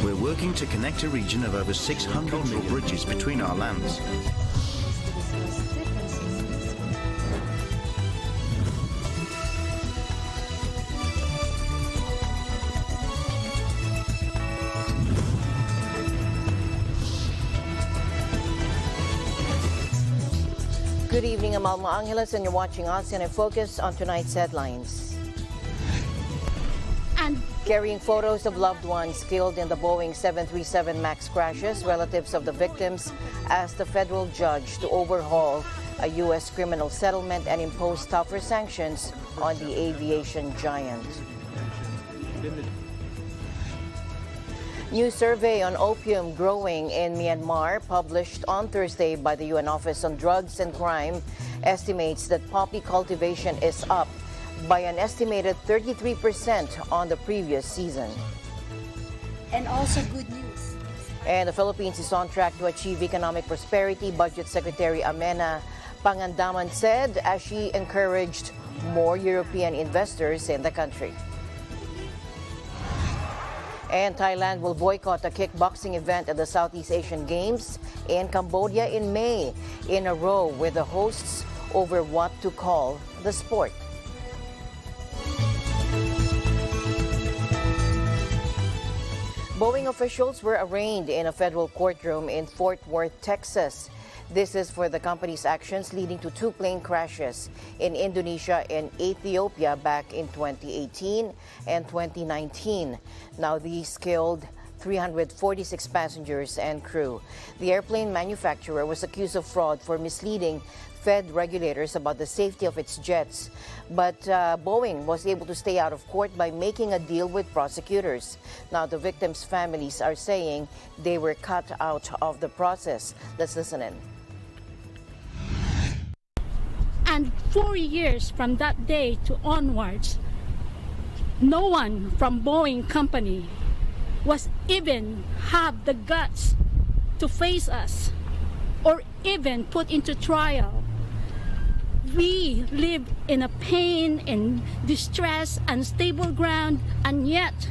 We're working to connect a region of over 600 million bridges between our lands. Good evening, I'm Alma Angeles, and you're watching ASEAN in Focus on tonight's headlines. And carrying photos of loved ones killed in the Boeing 737 MAX crashes, relatives of the victims asked the federal judge to overhaul a U.S. criminal settlement and impose tougher sanctions on the aviation giant. New survey on opium growing in Myanmar, published on Thursday by the UN Office on Drugs and Crime, estimates that poppy cultivation is up by an estimated 33% on the previous season. And also good news. And the Philippines is on track to achieve economic prosperity, Budget Secretary Amena Pangandaman said, as she encouraged more European investors in the country. And Thailand will boycott a kickboxing event at the Southeast Asian Games in Cambodia in May, in a row with the hosts over what to call the sport. Boeing officials were arraigned in a federal courtroom in Fort Worth, Texas. This is for the company's actions leading to 2 plane crashes in Indonesia and Ethiopia back in 2018 and 2019. Now these killed 346 passengers and crew. The airplane manufacturer was accused of fraud for misleading Fed regulators about the safety of its jets. But Boeing was able to stay out of court by making a deal with prosecutors. Now the victims' families are saying they were cut out of the process. Let's listen in. And 4 years from that day to onwards, no one from Boeing company was even have the guts to face us or even put into trial. We live in a pain, in distress, unstable ground, and yet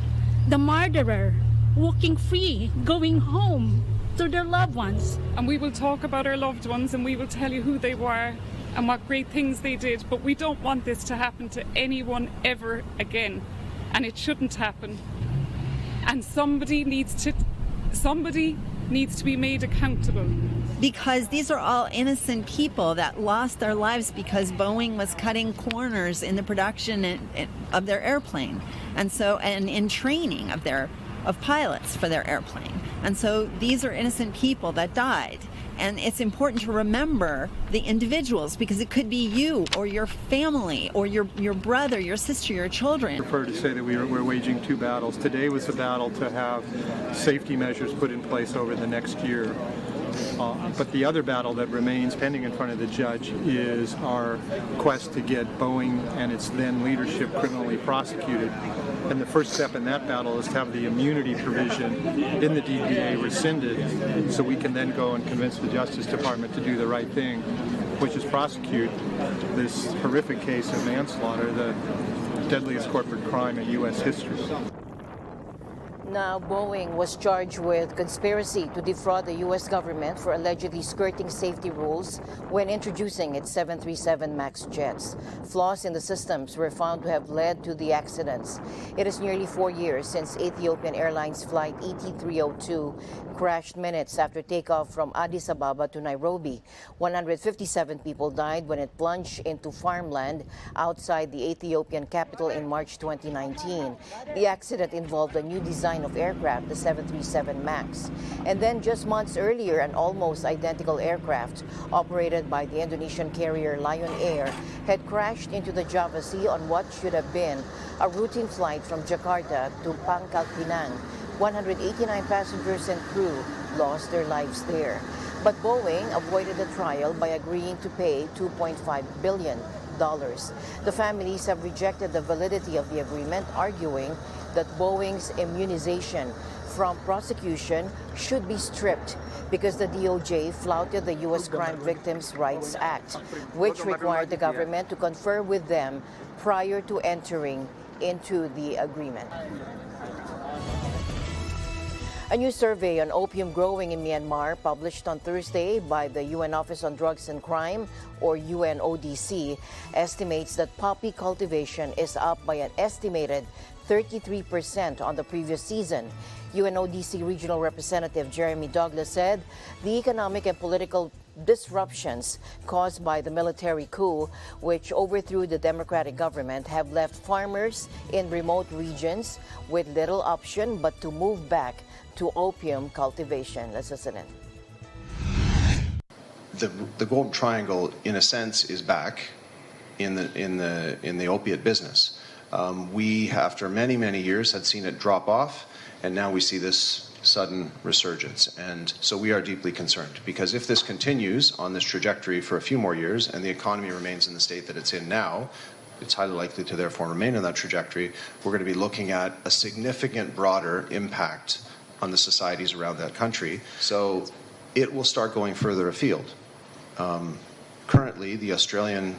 the murderer walking free, going home to their loved ones. And we will talk about our loved ones and we will tell you who they were and what great things they did, but we don't want this to happen to anyone ever again, and it shouldn't happen. And somebody needs to be made accountable. Because these are all innocent people that lost their lives because Boeing was cutting corners in the production of their airplane, and in training of pilots for their airplane. And so these are innocent people that died. And it's important to remember the individuals, because it could be you or your family or your brother, your sister, your children. I prefer to say that we're waging 2 battles. Today was a battle to have safety measures put in place over the next year. But the other battle that remains pending in front of the judge is our quest to get Boeing and its then leadership criminally prosecuted. And the first step in that battle is to have the immunity provision in the DPA rescinded, so we can then go and convince the Justice Department to do the right thing, which is prosecute this horrific case of manslaughter, the deadliest corporate crime in U.S. history. Now, Boeing was charged with conspiracy to defraud the U.S. government for allegedly skirting safety rules when introducing its 737 MAX jets. Flaws in the systems were found to have led to the accidents. It is nearly 4 years since Ethiopian Airlines flight ET302 crashed minutes after takeoff from Addis Ababa to Nairobi. 157 people died when it plunged into farmland outside the Ethiopian capital in March 2019. The accident involved a new design of aircraft, the 737 MAX. And then just months earlier, an almost identical aircraft operated by the Indonesian carrier Lion Air had crashed into the Java Sea on what should have been a routine flight from Jakarta to Pangkal Pinang. 189 passengers and crew lost their lives there. But Boeing avoided the trial by agreeing to pay $2.5 billion. The families have rejected the validity of the agreement, arguing that Boeing's immunization from prosecution should be stripped because the DOJ flouted the U.S. Crime Victims' Rights Act, which required the government to confer with them prior to entering into the agreement. A new survey on opium growing in Myanmar, published on Thursday by the UN Office on Drugs and Crime, or UNODC, estimates that poppy cultivation is up by an estimated 33% on the previous season. UNODC Regional Representative Jeremy Douglas said the economic and political disruptions caused by the military coup, which overthrew the democratic government, have left farmers in remote regions with little option but to move back to opium cultivation. Let's listen in. The Golden Triangle, in a sense, is back in the opiate business. We, after many years, had seen it drop off, and now we see this sudden resurgence. And so we are deeply concerned, because if this continues on this trajectory for a few more years and the economy remains in the state that it's in now, it's highly likely to therefore remain on that trajectory. We're going to be looking at a significant broader impact on the societies around that country. So it will start going further afield. Currently, the Australian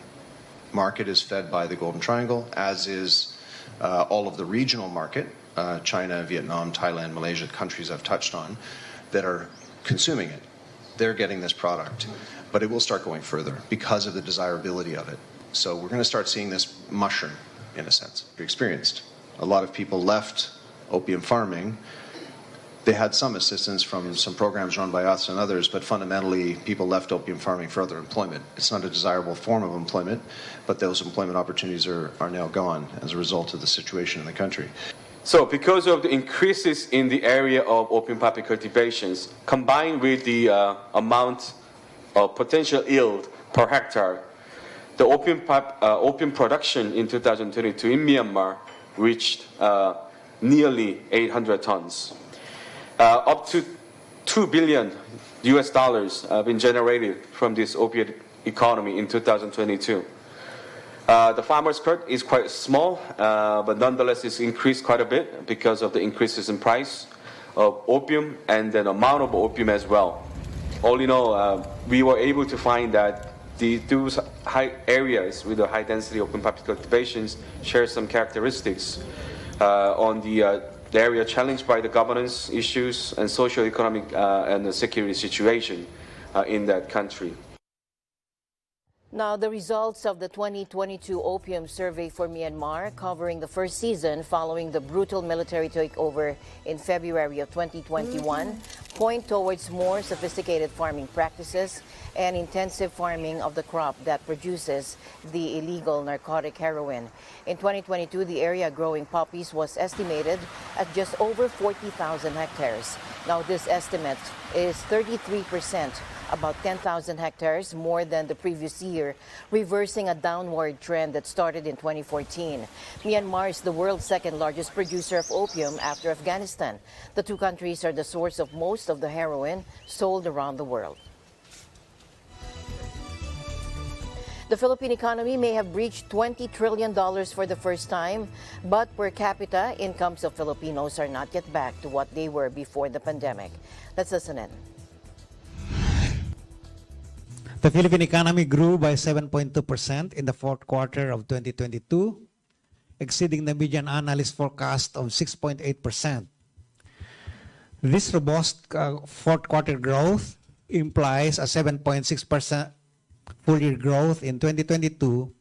market is fed by the Golden Triangle, as is all of the regional market, China, Vietnam, Thailand, Malaysia, countries I've touched on, that are consuming it. They're getting this product, but it will start going further because of the desirability of it. So we're going to start seeing this mushroom, in a sense. We experienced a lot of people left opium farming. They had some assistance from some programs run by us and others, but fundamentally people left opium farming for other employment. It's not a desirable form of employment, but those employment opportunities are now gone as a result of the situation in the country. So because of the increases in the area of opium poppy cultivations, combined with the amount of potential yield per hectare, the opium production in 2022 in Myanmar reached nearly 800 tons. Up to $2 billion have been generated from this opiate economy in 2022. The farmer's cut is quite small, but nonetheless it's increased quite a bit because of the increases in price of opium and then amount of opium as well. All in all, we were able to find that those high areas with the high density opium poppy cultivations share some characteristics on the area challenged by the governance issues and socio-economic and the security situation in that country. Now, the results of the 2022 Opium Survey for Myanmar, covering the first season following the brutal military takeover in February of 2021, point towards more sophisticated farming practices and intensive farming of the crop that produces the illegal narcotic heroin. In 2022, the area growing poppies was estimated at just over 40,000 hectares. Now, this estimate is 33%, about 10,000 hectares more than the previous year, reversing a downward trend that started in 2014. Myanmar is the world's second largest producer of opium after Afghanistan. The two countries are the source of most of the heroin sold around the world. The Philippine economy may have reached $20 trillion for the first time, but per capita incomes of Filipinos are not yet back to what they were before the pandemic. Let's listen in. The Philippine economy grew by 7.2% in the fourth quarter of 2022, exceeding the median analyst forecast of 6.8%. This robust fourth quarter growth implies a 7.6% full-year growth in 2022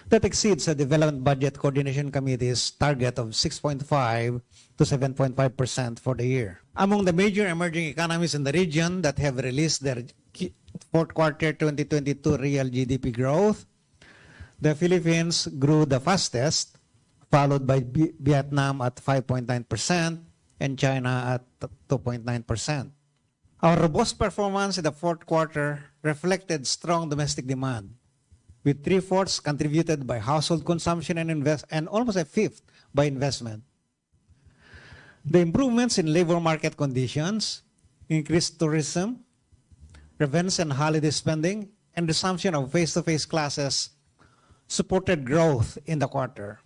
that exceeds the Development Budget Coordination Committee's target of 6.5 to 7.5% for the year. Among the major emerging economies in the region that have released their fourth quarter 2022 real GDP growth, the Philippines grew the fastest, followed by Vietnam at 5.9% and China at 2.9%. Our robust performance in the fourth quarter reflected strong domestic demand, with 3/4 contributed by household consumption and almost a fifth by investment. The improvements in labor market conditions, increased tourism, revenge and holiday spending, and resumption of face-to-face classes supported growth in the quarter.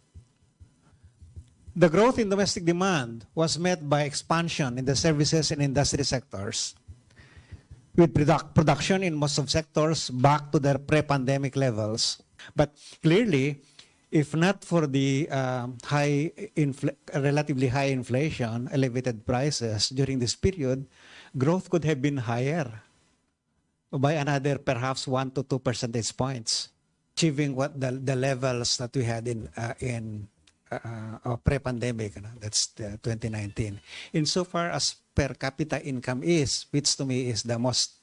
The growth in domestic demand was met by expansion in the services and industry sectors, with production in most of sectors back to their pre-pandemic levels. But clearly, If not for the relatively high inflation, elevated prices during this period, growth could have been higher by another perhaps 1 to 2 percentage points, achieving what the levels that we had in pre-pandemic. That's 2019. Insofar as per capita income is, which to me is the most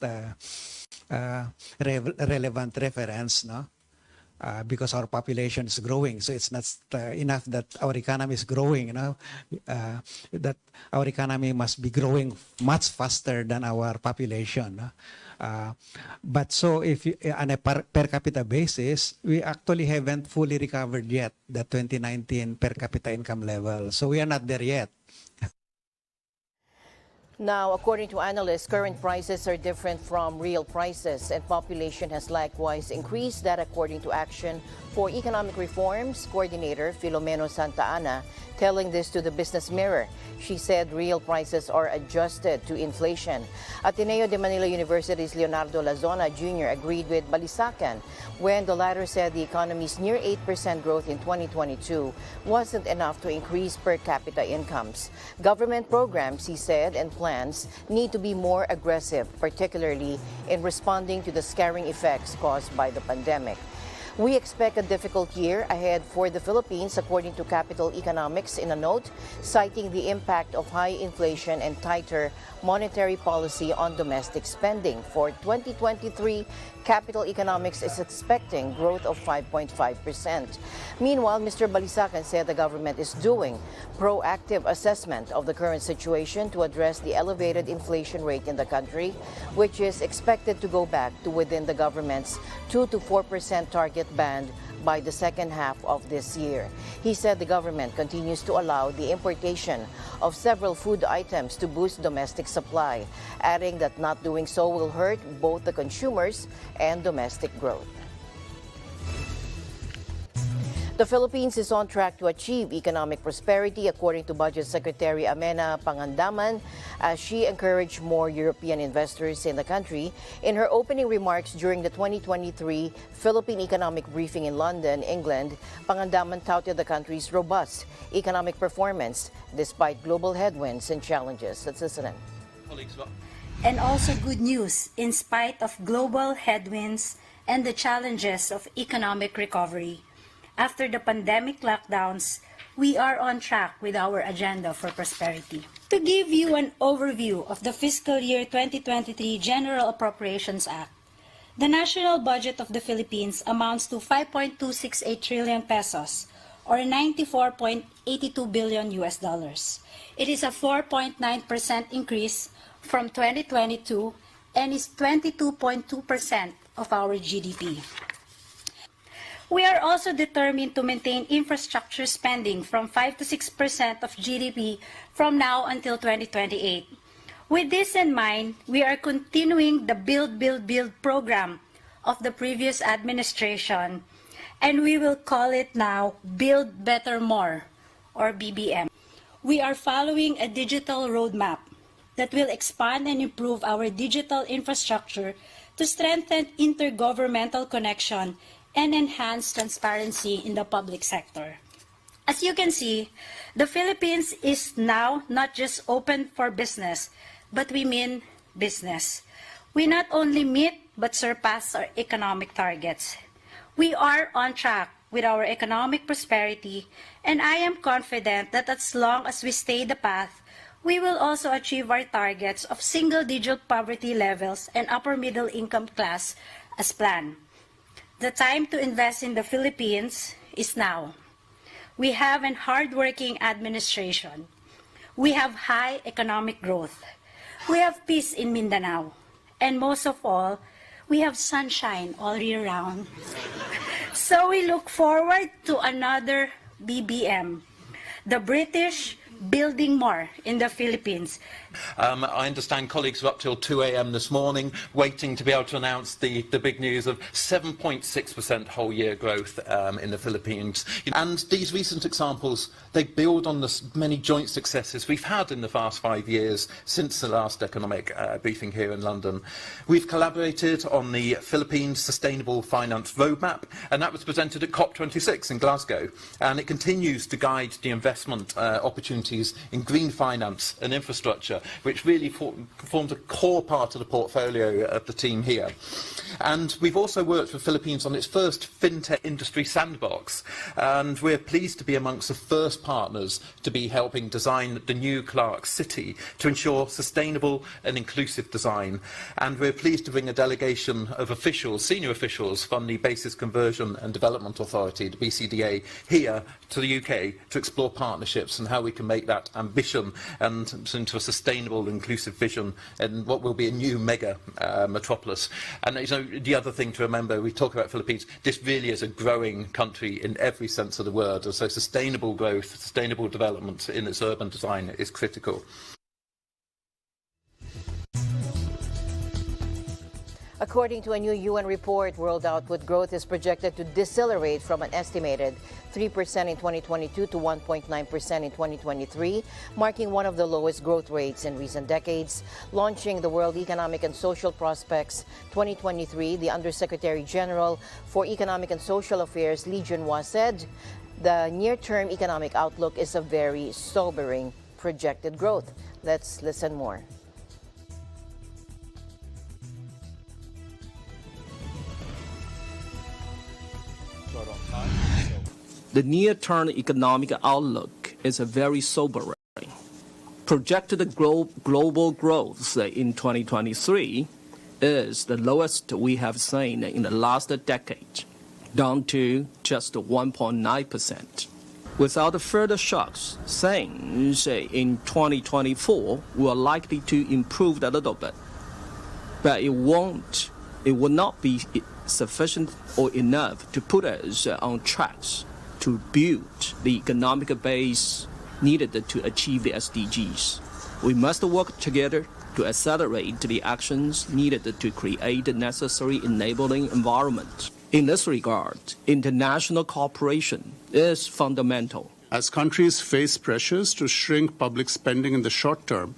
relevant reference, no? Because our population is growing, so it's not enough that our economy is growing. That our economy must be growing much faster than our population. But so if you, on a per capita basis, we actually haven't fully recovered yet the 2019 per capita income level. So we are not there yet. Now, according to analysts, current prices are different from real prices, and population has likewise increased. That according to Action for Economic Reforms Coordinator Filomeno Santa Ana, telling this to the Business Mirror. She said real prices are adjusted to inflation. Ateneo de Manila University's Leonardo Lazona Jr. agreed with Balisacan when the latter said the economy's near 8% growth in 2022 wasn't enough to increase per capita incomes. Government programs, he said, and plans need to be more aggressive, particularly in responding to the scaring effects caused by the pandemic. We expect a difficult year ahead for the Philippines, according to Capital Economics in a note, citing the impact of high inflation and tighter monetary policy on domestic spending. For 2023, Capital Economics is expecting growth of 5.5%. Meanwhile, Mr. Balisacan said the government is doing proactive assessment of the current situation to address the elevated inflation rate in the country, which is expected to go back to within the government's 2 to 4% target band by the second half of this year. He said the government continues to allow the importation of several food items to boost domestic supply, adding that not doing so will hurt both the consumers and domestic growth. The Philippines is on track to achieve economic prosperity, according to Budget Secretary Amena Pangandaman, as she encouraged more European investors in the country. In her opening remarks during the 2023 Philippine Economic Briefing in London, England, Pangandaman touted the country's robust economic performance despite global headwinds and challenges. Let's listen in. And also good news, in spite of global headwinds and the challenges of economic recovery. After the pandemic lockdowns, we are on track with our agenda for prosperity. To give you an overview of the fiscal year 2023 General Appropriations Act, the national budget of the Philippines amounts to 5.268 trillion pesos, or 94.82 billion US dollars. It is a 4.9% increase from 2022 and is 22.2% of our GDP. We are also determined to maintain infrastructure spending from 5 to 6% of GDP from now until 2028. With this in mind, we are continuing the Build, Build, Build program of the previous administration, and we will call it now Build Better More, or BBM. We are following a digital roadmap that will expand and improve our digital infrastructure to strengthen intergovernmental connection and enhance transparency in the public sector. As you can see, the Philippines is now not just open for business, but we mean business. We not only meet but surpass our economic targets. We are on track with our economic prosperity, and I am confident that as long as we stay the path, we will also achieve our targets of single-digit poverty levels and upper middle income class as planned. The time to invest in the Philippines is now. We have a hard-working administration. We have high economic growth. We have peace in Mindanao. And most of all, we have sunshine all year round. So we look forward to another BBM. The British building more in the Philippines. I understand colleagues were up till 2 a.m. this morning waiting to be able to announce the big news of 7.6% whole year growth in the Philippines. And these recent examples, they build on the many joint successes we've had in the past 5 years since the last economic briefing here in London. We've collaborated on the Philippines Sustainable Finance Roadmap, and that was presented at COP26 in Glasgow. And it continues to guide the investment opportunities in green finance and infrastructure, which really forms a core part of the portfolio of the team here. And we've also worked with Philippines on its first fintech industry sandbox, and we're pleased to be amongst the first partners to be helping design the new Clark City to ensure sustainable and inclusive design. And we're pleased to bring a delegation of officials, senior officials from the Basis Conversion and Development Authority, the BCDA, here to the UK to explore partnerships and how we can make that ambition and into a sustainable, inclusive vision in what will be a new mega metropolis. And the other thing to remember, we talk about Philippines, this really is a growing country in every sense of the word. And so sustainable growth, sustainable development in its urban design is critical. According to a new UN report, world output growth is projected to decelerate from an estimated 3% in 2022 to 1.9% in 2023, marking one of the lowest growth rates in recent decades. Launching the World Economic and Social Prospects 2023, the Undersecretary General for Economic and Social Affairs, Lee Junhwa, said the near-term economic outlook is a very sobering projected growth. Let's listen more. The near-term economic outlook is very sobering. Projected global growth in 2023 is the lowest we have seen in the last decade, down to just 1.9%. Without further shocks, things in 2024 were likely to improve a little bit, but it will not be sufficient or enough to put us on tracks to build the economic base needed to achieve the SDGs. We must work together to accelerate the actions needed to create the necessary enabling environment. In this regard, international cooperation is fundamental. As countries face pressures to shrink public spending in the short term,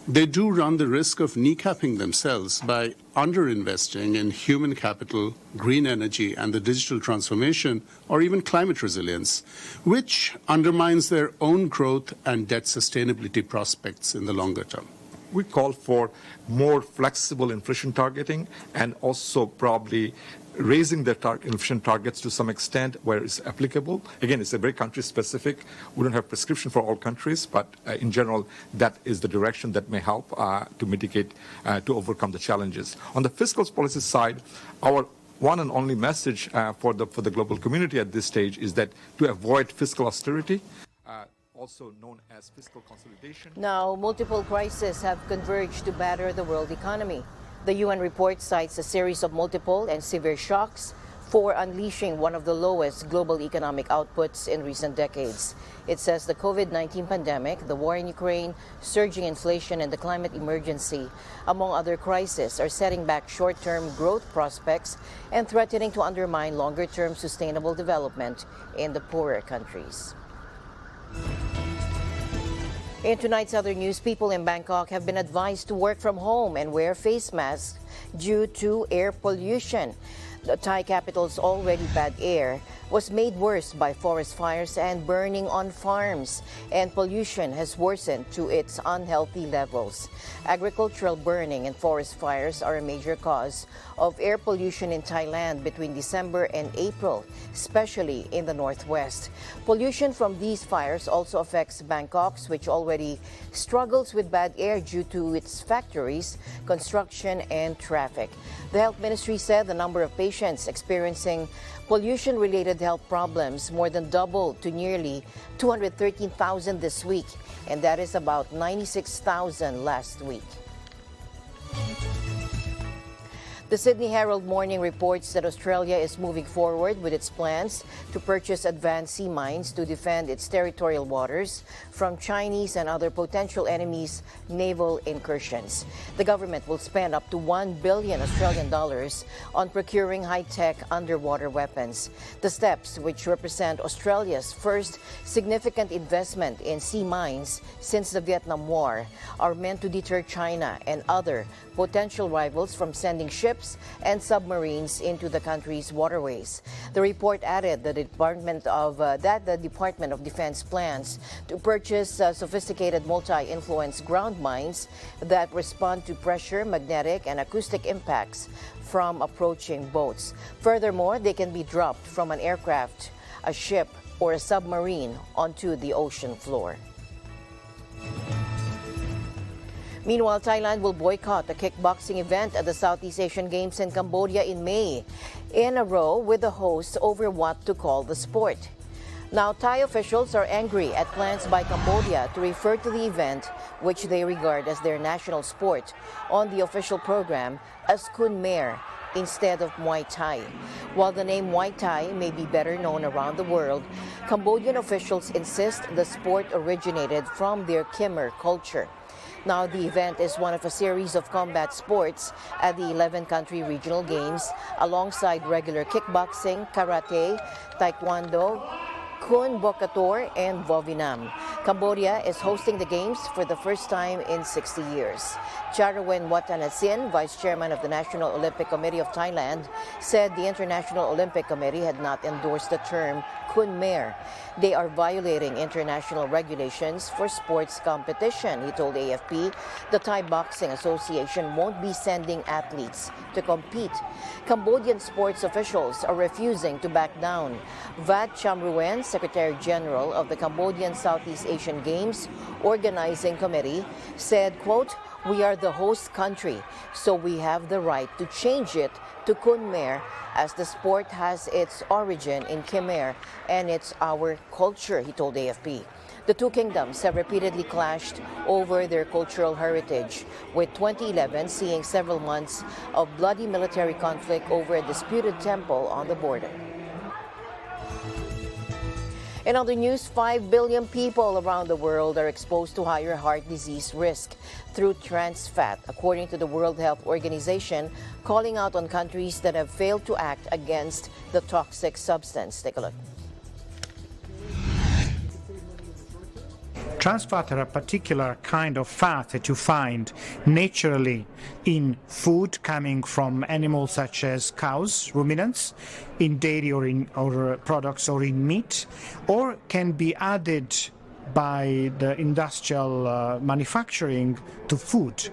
they do run the risk of kneecapping themselves by underinvesting in human capital, green energy, and the digital transformation, or even climate resilience, which undermines their own growth and debt sustainability prospects in the longer term. We call for more flexible inflation targeting and also probably raising their inflation targets to some extent where it's applicable. Again, it's a very country-specific. We don't have prescription for all countries, but in general, that is the direction that may help to mitigate, to overcome the challenges. On the fiscal policy side, our one and only message for the global community at this stage is that to avoid fiscal austerity, also known as fiscal consolidation. Now, multiple crises have converged to batter the world economy. The UN report cites a series of multiple and severe shocks for unleashing one of the lowest global economic outputs in recent decades. It says the COVID-19 pandemic, the war in Ukraine, surging inflation, and the climate emergency, among other crises, are setting back short-term growth prospects and threatening to undermine longer-term sustainable development in the poorer countries. In tonight's other news, people in Bangkok have been advised to work from home and wear face masks due to air pollution. The Thai capital's already bad air was made worse by forest fires and burning on farms, and pollution has worsened to its unhealthy levels. Agricultural burning and forest fires are a major cause of air pollution in Thailand between December and April, especially in the northwest. Pollution from these fires also affects Bangkok, which already struggles with bad air due to its factories, construction, and traffic. The Health Ministry said the number of patients experiencing pollution-related health problems more than doubled to nearly 213,000 this week, and that is about 96,000 last week. The Sydney Herald Morning reports that Australia is moving forward with its plans to purchase advanced sea mines to defend its territorial waters from Chinese and other potential enemies' naval incursions. The government will spend up to $1 billion Australian dollars on procuring high-tech underwater weapons. The steps, which represent Australia's first significant investment in sea mines since the Vietnam War, are meant to deter China and other potential rivals from sending ships and submarines into the country's waterways. The report added that the Department of Defense plans to purchase sophisticated multi-influence ground mines that respond to pressure, magnetic, and acoustic impacts from approaching boats. Furthermore, they can be dropped from an aircraft, a ship, or a submarine onto the ocean floor. Meanwhile, Thailand will boycott a kickboxing event at the Southeast Asian Games in Cambodia in May, in a row with the hosts over what to call the sport. Now, Thai officials are angry at plans by Cambodia to refer to the event, which they regard as their national sport, on the official program as Khun Mer instead of Muay Thai. While the name Muay Thai may be better known around the world, Cambodian officials insist the sport originated from their Khmer culture. Now, the event is one of a series of combat sports at the 11-country regional games, alongside regular kickboxing, karate, taekwondo, Khun Bokator, and Vovinam. Cambodia is hosting the games for the first time in 60 years. Charawen Watanasin, vice chairman of the National Olympic Committee of Thailand, said the International Olympic Committee had not endorsed the term Khun Mer. They are violating international regulations for sports competition, he told AFP. The Thai Boxing Association won't be sending athletes to compete. Cambodian sports officials are refusing to back down. Vat Chamruen, Secretary General of the Cambodian Southeast Asian Games Organizing Committee, said, quote, "We are the host country, so we have the right to change it to Khun Mer, as the sport has its origin in Khmer and it's our culture," he told AFP. The two kingdoms have repeatedly clashed over their cultural heritage, with 2011 seeing several months of bloody military conflict over a disputed temple on the border. In other news, 5 billion people around the world are exposed to higher heart disease risk through trans fat, according to the World Health Organization, calling out on countries that have failed to act against the toxic substance. Take a look. Trans fat are a particular kind of fat that you find naturally in food coming from animals such as cows, ruminants, in dairy or products or in meat, or can be added by the industrial manufacturing to food.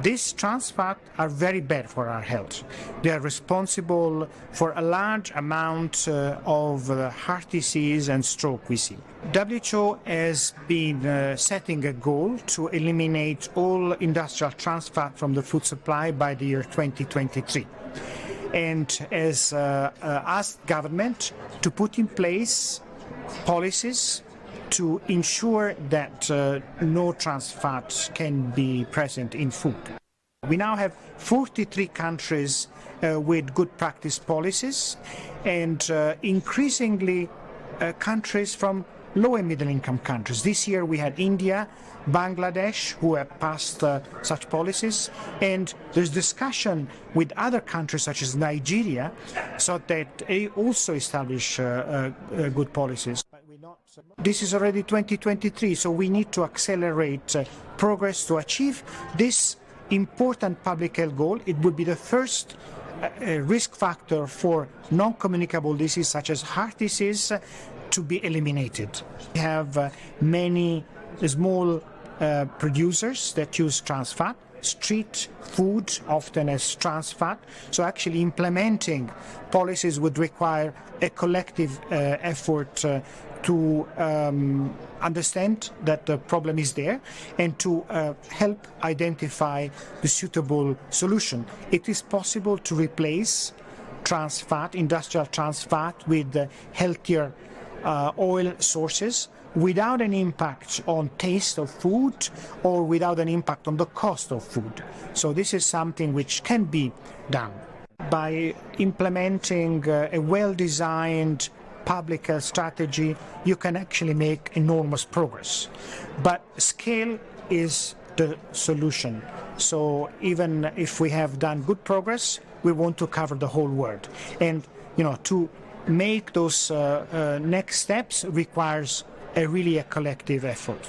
These trans fats are very bad for our health. They are responsible for a large amount of heart disease and stroke we see. WHO has been setting a goal to eliminate all industrial trans fat from the food supply by the year 2023, and has asked government to put in place policies to ensure that no trans fat can be present in food. We now have 43 countries with good practice policies, and increasingly countries from low and middle income countries. This year we had India, Bangladesh, who have passed such policies, and there's discussion with other countries such as Nigeria, so that they also establish good policies. This is already 2023, so we need to accelerate progress to achieve this important public health goal. It would be the first risk factor for non-communicable disease such as heart disease to be eliminated. We have many small producers that use trans fat. Street food often has trans fat, so actually implementing policies would require a collective effort to understand that the problem is there and to help identify the suitable solution. It is possible to replace trans fat, industrial trans fat, with healthier oil sources without an impact on taste of food or without an impact on the cost of food. So this is something which can be done. by implementing a well-designed public health strategy, you can actually make enormous progress. But scale is the solution. So even if we have done good progress, we want to cover the whole world. And, to make those next steps requires really a collective effort.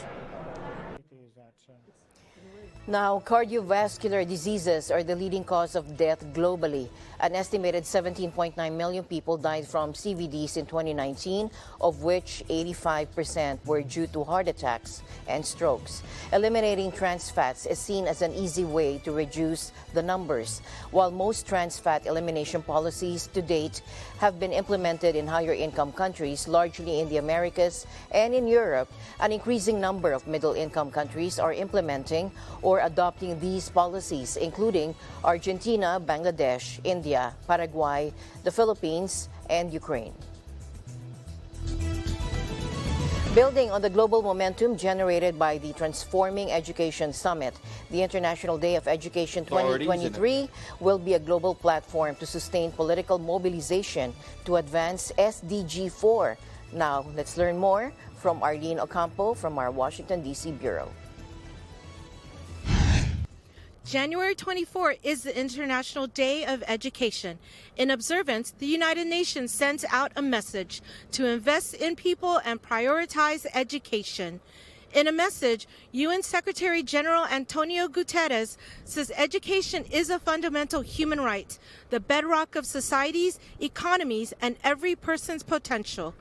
Now, cardiovascular diseases are the leading cause of death globally. An estimated 17.9 million people died from CVDs in 2019, of which 85% were due to heart attacks and strokes. Eliminating trans fats is seen as an easy way to reduce the numbers. While most trans fat elimination policies to date have been implemented in higher income countries, largely in the Americas and in Europe, an increasing number of middle income countries are implementing or adopting these policies, including Argentina, Bangladesh, India, Paraguay, the Philippines, and Ukraine. Building on the global momentum generated by the Transforming Education Summit, the International Day of Education 2023 will be a global platform to sustain political mobilization to advance SDG 4. Now, let's learn more from Arlene Ocampo from our Washington, D.C. Bureau. January 24 is the International Day of Education. In observance, the United Nations sends out a message to invest in people and prioritize education. In a message, UN Secretary General Antonio Guterres says education is a fundamental human right, the bedrock of societies, economies, and every person's potential.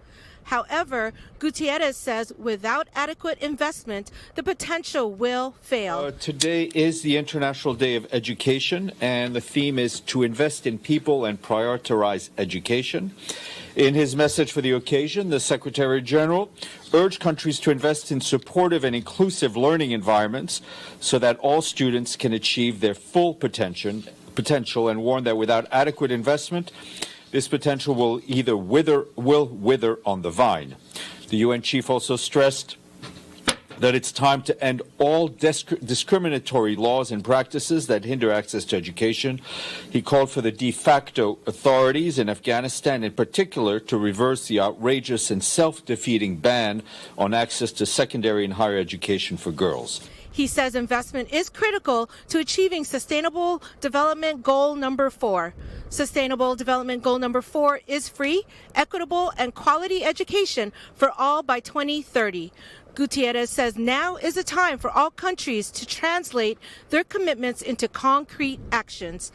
However, Gutierrez says without adequate investment, the potential will fail. Today is the International Day of Education, and the theme is to invest in people and prioritize education. In his message for the occasion, the Secretary General urged countries to invest in supportive and inclusive learning environments so that all students can achieve their full potential and warned that without adequate investment, this potential will wither on the vine. The UN chief also stressed that it's time to end all discriminatory laws and practices that hinder access to education. He called for the de facto authorities in Afghanistan in particular to reverse the outrageous and self-defeating ban on access to secondary and higher education for girls. He says investment is critical to achieving Sustainable Development Goal number 4. Sustainable Development Goal number 4 is free, equitable, and quality education for all by 2030. Gutierrez says now is the time for all countries to translate their commitments into concrete actions.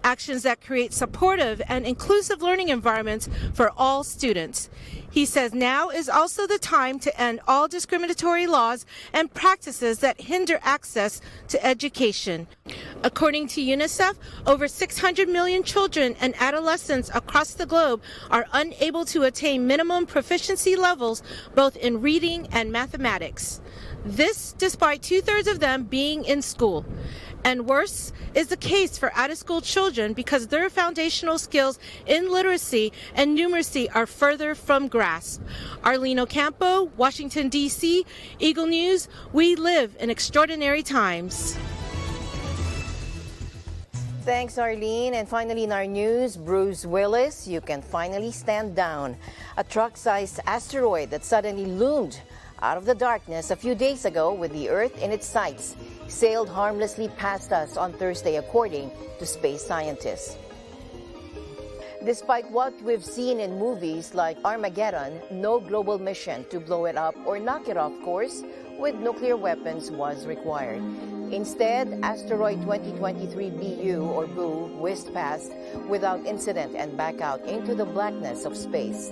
Actions that create supportive and inclusive learning environments for all students. He says now is also the time to end all discriminatory laws and practices that hinder access to education. According to UNICEF, over 600 million children and adolescents across the globe are unable to attain minimum proficiency levels both in reading and mathematics. This despite 2/3 of them being in school. And worse is the case for out-of-school children because their foundational skills in literacy and numeracy are further from grasp. Arlene Ocampo, Washington, D.C., Eagle News, we live in extraordinary times. Thanks, Arlene. And finally in our news, Bruce Willis, you can finally stand down. A truck-sized asteroid that suddenly loomed out of the darkness a few days ago with the Earth in its sights sailed harmlessly past us on Thursday, according to space scientists. Despite what we've seen in movies like Armageddon, no global mission to blow it up or knock it off course with nuclear weapons was required. Instead, asteroid 2023 BU or BU whizzed past without incident and back out into the blackness of space.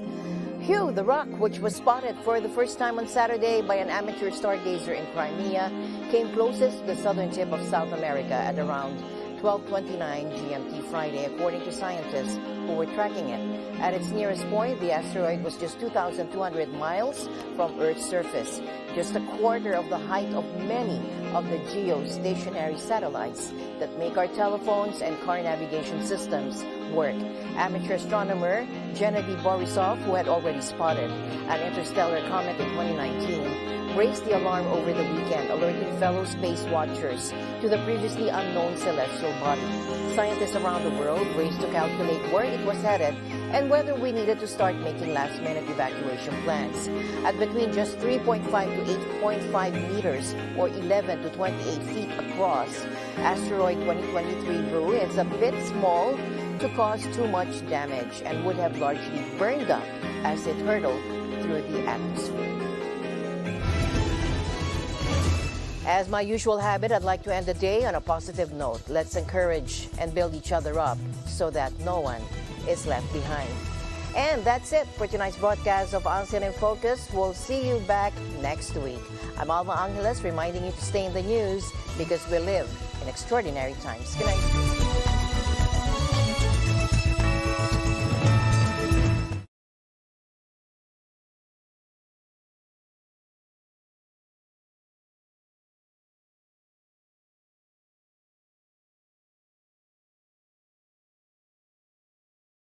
Hugh, the rock, which was spotted for the first time on Saturday by an amateur stargazer in Crimea, came closest to the southern tip of South America at around 12:29 GMT Friday, according to scientists who were tracking it. At its nearest point, the asteroid was just 2,200 miles from Earth's surface, just a quarter of the height of many of the geostationary satellites that make our telephones and car navigation systems work. Amateur astronomer Gennady Borisov, who had already spotted an interstellar comet in 2019, raised the alarm over the weekend, alerting fellow space watchers to the previously unknown celestial body. Scientists around the world raced to calculate where it was headed and whether we needed to start making last-minute evacuation plans. At between just 3.5 to 8.5 meters, or 11 to 28 feet across, asteroid 2023 Boo is a bit small to cause too much damage and would have largely burned up as it hurtled through the atmosphere. As my usual habit, I'd like to end the day on a positive note. Let's encourage and build each other up so that no one is left behind. And that's it for tonight's broadcast of ASEAN in Focus. We'll see you back next week. I'm Alma Angeles, reminding you to stay in the news because we live in extraordinary times. Good night.